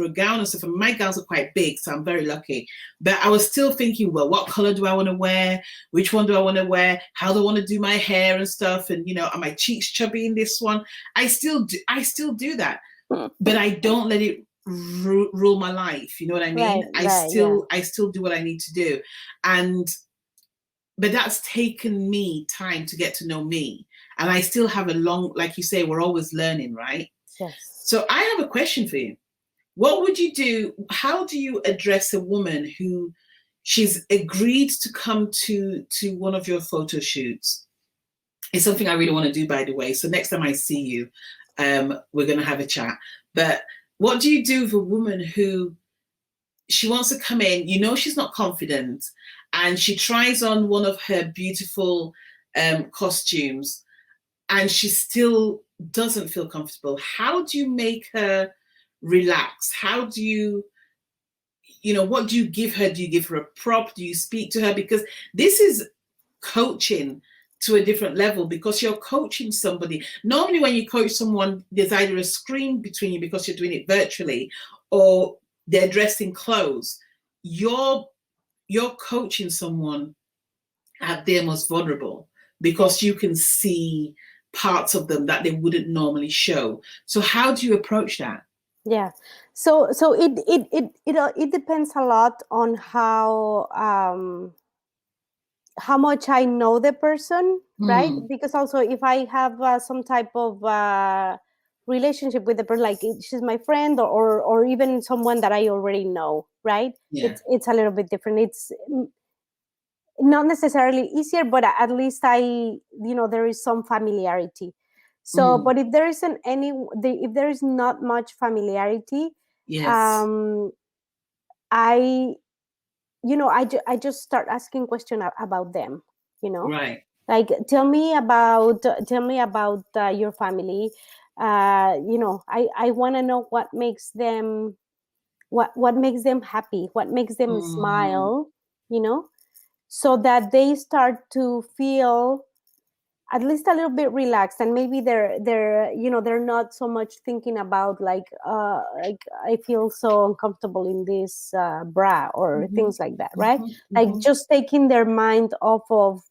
gown and stuff, and my gowns are quite big, so I'm very lucky, but I was still thinking, well, what color do I want to wear? Which one do I want to wear? How do I want to do my hair and stuff? And are my cheeks chubby in this one? I still do that, but I don't let it rule my life. You know what I mean? I still do what I need to do. But that's taken me time to get to know me. And I still have a long, like you say, we're always learning, right? Yes. So I have a question for you. What would you do? How do you address a woman who she's agreed to come to one of your photo shoots? It's something I really want to do, by the way. So next time I see you, we're going to have a chat. But what do you do with a woman who she wants to come in, she's not confident, and she tries on one of her beautiful costumes and she still doesn't feel comfortable? How do you make her relax? How do you, what do you give her? Do you give her a prop? Do you speak to her? Because this is coaching to a different level, because you're coaching somebody. Normally when you coach someone, there's either a screen between you because you're doing it virtually, or they're dressed in clothes. You're coaching someone at their most vulnerable, because you can see parts of them that they wouldn't normally show. So how do you approach that? Yeah. So it depends a lot on how much I know the person, right? Because also if I have some type of relationship with the person, like she's my friend, or even someone that I already know, right? Yeah. It's a little bit different. It's not necessarily easier, but at least there is some familiarity. So, but if there isn't if there is not much familiarity, yes, I just start asking questions about them, right. Like, tell me about your family. I want to know what makes them happy, what makes them smile, so that they start to feel at least a little bit relaxed, and maybe they're not so much thinking about like I feel so uncomfortable in this bra or things like that, right? Like just taking their mind off of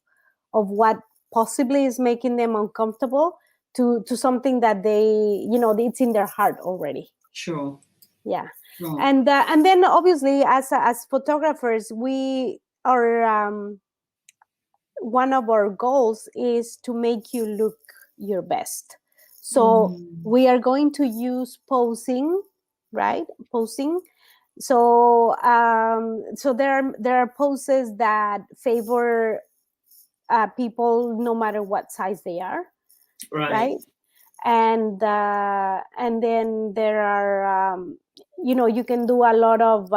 what possibly is making them uncomfortable to something that they it's in their heart already. Sure. Yeah. Sure. And then obviously as photographers, we are one of our goals is to make you look your best. So we are going to use posing, right? Posing. So so there are poses that favor people no matter what size they are, right? And then there are you can do a lot of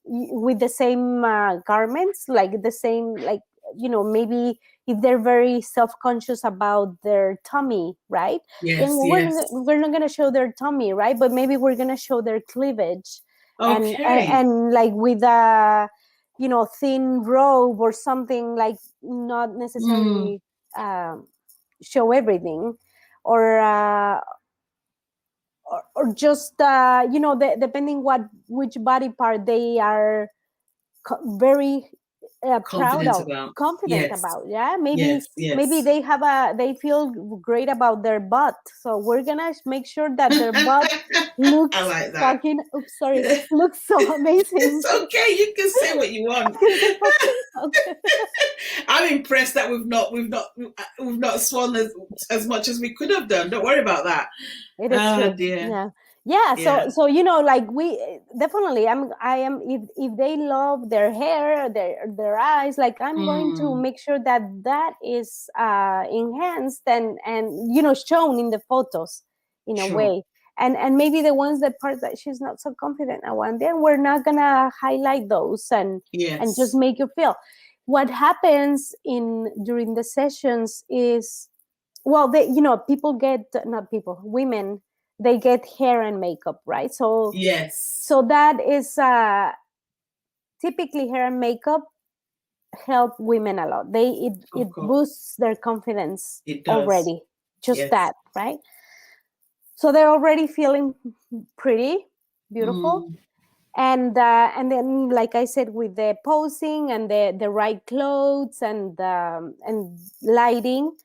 with the same garments, like the same, like maybe if they're very self-conscious about their tummy, right? Yes, then we're not going to show their tummy, right? But maybe we're going to show their cleavage. Okay. And like with a thin robe or something, like not necessarily show everything, or just depending which body part they are very proud of, confident about. Yeah, maybe they feel great about their butt, so we're gonna make sure that their butt looks I like that. looks so amazing. It's okay, you can say what you want. Okay. I'm impressed that we've not swung as much as we could have done. Don't worry about that. It is true. Dear. Yeah. So like we definitely, I am if they love their hair, their eyes, like I'm going to make sure that is enhanced and shown in the photos in a way. and maybe the ones that part that she's not so confident at one, then we're not gonna highlight those and just make you feel. What happens during the sessions is, well, women, they get hair and makeup, right? So so that is typically hair and makeup help women a lot. It boosts their confidence already, just that, right? So they're already feeling pretty, beautiful. And then, like I said, with the posing and the right clothes and lighting,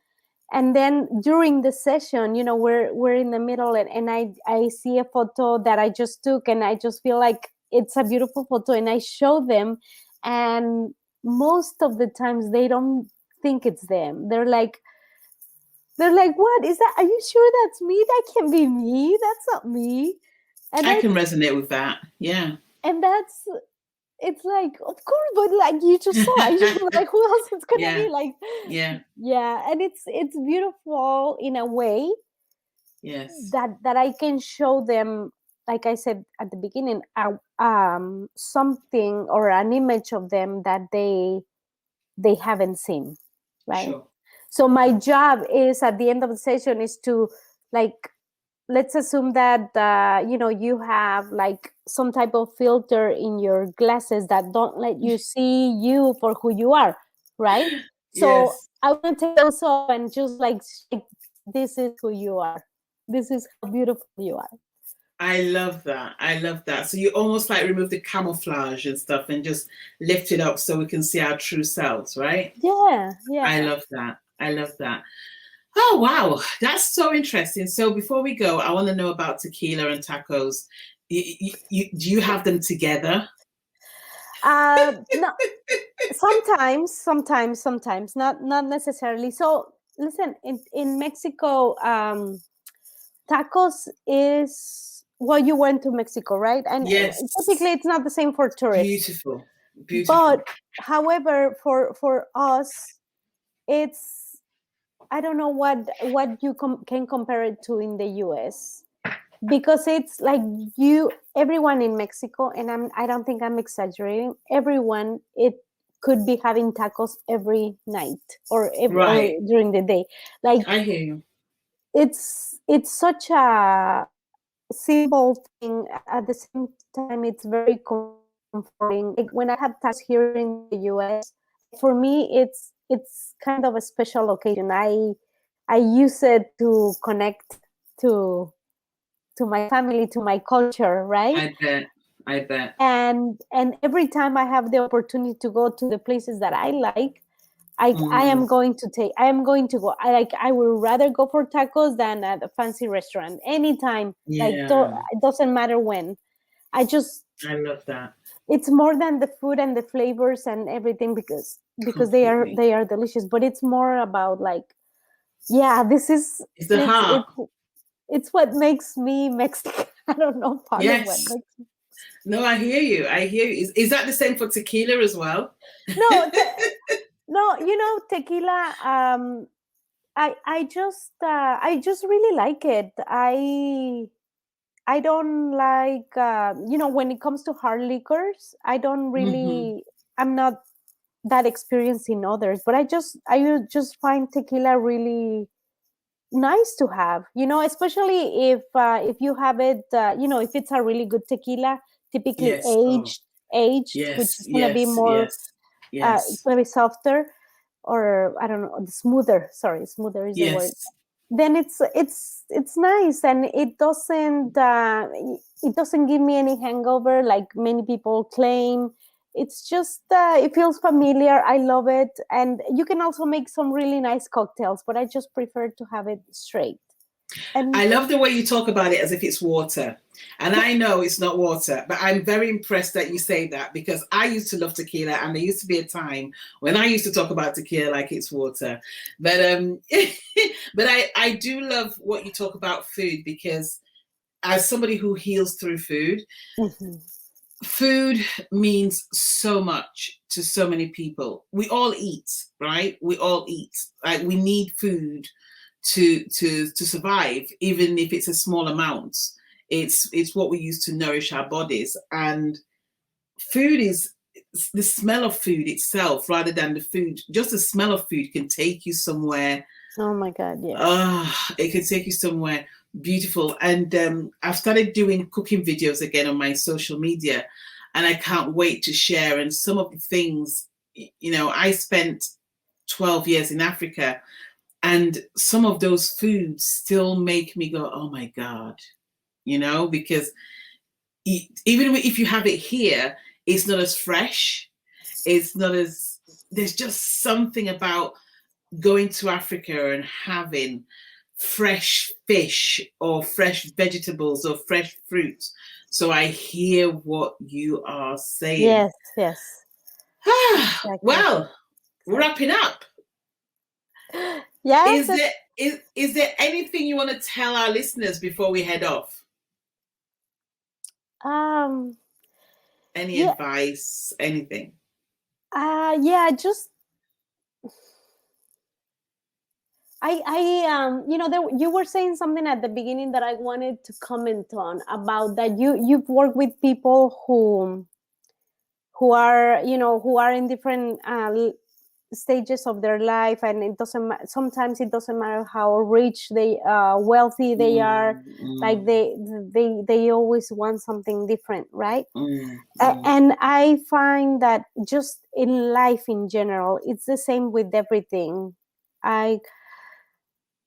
and then during the session, we're in the middle, and I see a photo that I just took, and I just feel like it's a beautiful photo, and I show them, and most of the times they don't think it's them. They're like, what is that? Are you sure that's me? That can't be me. That's not me. And I can resonate with that. Yeah. And it's like, of course, but like you just saw, I just like, who else is gonna be like? Yeah. And it's beautiful in a way. Yes. That I can show them, like I said at the beginning, something or an image of them that they haven't seen, right? Sure. So my job is, at the end of the session, is to, like, let's assume that you have like some type of filter in your glasses that don't let you see you for who you are, right? So I want to take those off and just like, this is who you are. This is how beautiful you are. I love that. So you almost like remove the camouflage and stuff and just lift it up so we can see our true selves, right? Yeah. I love that. Oh, wow. That's so interesting. So before we go, I want to know about tequila and tacos. Do you have them together? No, sometimes, not necessarily. So listen, in Mexico, tacos is, well, you went to Mexico, right? And typically it's not the same for tourists. Beautiful. But however, for us, it's, I don't know what you can compare it to in the US, because it's like everyone in Mexico, and I don't think I'm exaggerating, everyone, it could be having tacos every night or during the day. Like, I hear you. It's such a simple thing. At the same time, it's very comforting. Like when I have tacos here in the US, for me, it's kind of a special occasion. I use it to connect to my family, to my culture, right? I bet. And every time I have the opportunity to go to the places that I like, I am going to go. I would rather go for tacos than at a fancy restaurant anytime. Like, it doesn't matter when. I love that. It's more than the food and the flavors and everything, because they are delicious. But it's more about, like, this is it's the heart. It's what makes me Mexican. I don't know. Part of what makes me. No, I hear you. Is that the same for tequila as well? No. No, tequila. I just really like it. I don't like when it comes to hard liquors. I don't really. I'm not that experienced in others, but I just find tequila really nice to have. Especially if you have it. If it's a really good tequila, typically aged, which is gonna be more. It's gonna be softer, or I don't know, smoother. Sorry, smoother is the word. Then it's nice, and it doesn't give me any hangover like many people claim. It's just it feels familiar. I love it, and you can also make some really nice cocktails, but I just prefer to have it straight. And I love the way you talk about it as if it's water. And I know it's not water, but I'm very impressed that you say that, because I used to love tequila, and there used to be a time when I used to talk about tequila like it's water. But but I do love what you talk about food, because as somebody who heals through food, food means so much to so many people. We all eat, right? We all eat. Like, we need food to survive, even if it's a small amount. It's what we use to nourish our bodies. And food is the smell of food itself, rather than the food. Just the smell of food can take you somewhere. Oh my God, yes. It can take you somewhere beautiful. And I've started doing cooking videos again on my social media, and I can't wait to share. And some of the things, you know, I spent 12 years in Africa, and some of those foods still make me go, oh my God, you know, because even if you have it here, it's not as fresh. It's not as, there's just something about going to Africa and having fresh fish or fresh vegetables or fresh fruits. So I hear what you are saying. Yes, yes. Exactly. Well, wrapping up. Yeah. Is there anything you want to tell our listeners before we head off? Any advice? Anything? Yeah, just you know, you were saying something at the beginning that I wanted to comment on, about that you've worked with people who are, you know, who are in different stages of their life, and it doesn't, sometimes it doesn't matter how rich they wealthy they are, like they always want something different, right? And I find that just in life in general, it's the same with everything.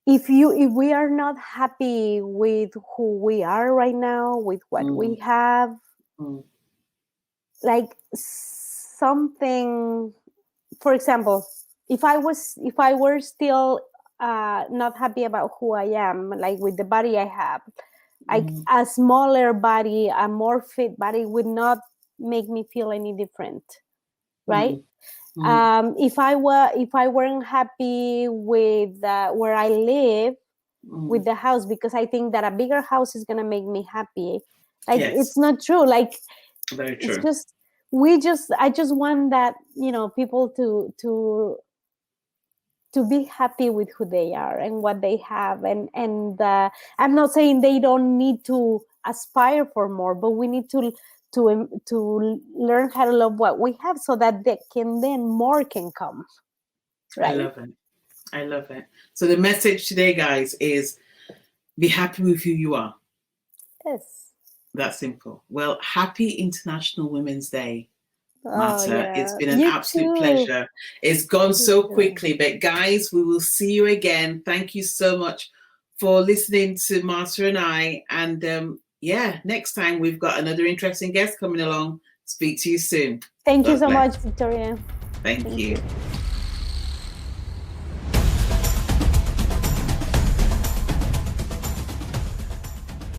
If we are not happy with who we are right now, with what we have, like something, for example, if I were still not happy about who I am, like with the body I have, like a smaller body, a more fit body would not make me feel any different, right? If I weren't happy with where I live, with the house, because I think that a bigger house is gonna make me happy, like it's not true. Like, very true. It's just I just want that, you know, people to be happy with who they are and what they have, and I'm not saying they don't need to aspire for more, but we need to learn how to love what we have, so that more can come, right? I love it. So the message today, guys, is be happy with who you are. Yes, that's simple. Well, happy International Women's Day, Marta. Yeah. It's been an absolute pleasure. It's gone so quickly, but guys, we will see you again. Thank you so much for listening to Marta and I. And yeah, next time we've got another interesting guest coming along. Speak to you soon. Thank you so much, Victoria. Thank you.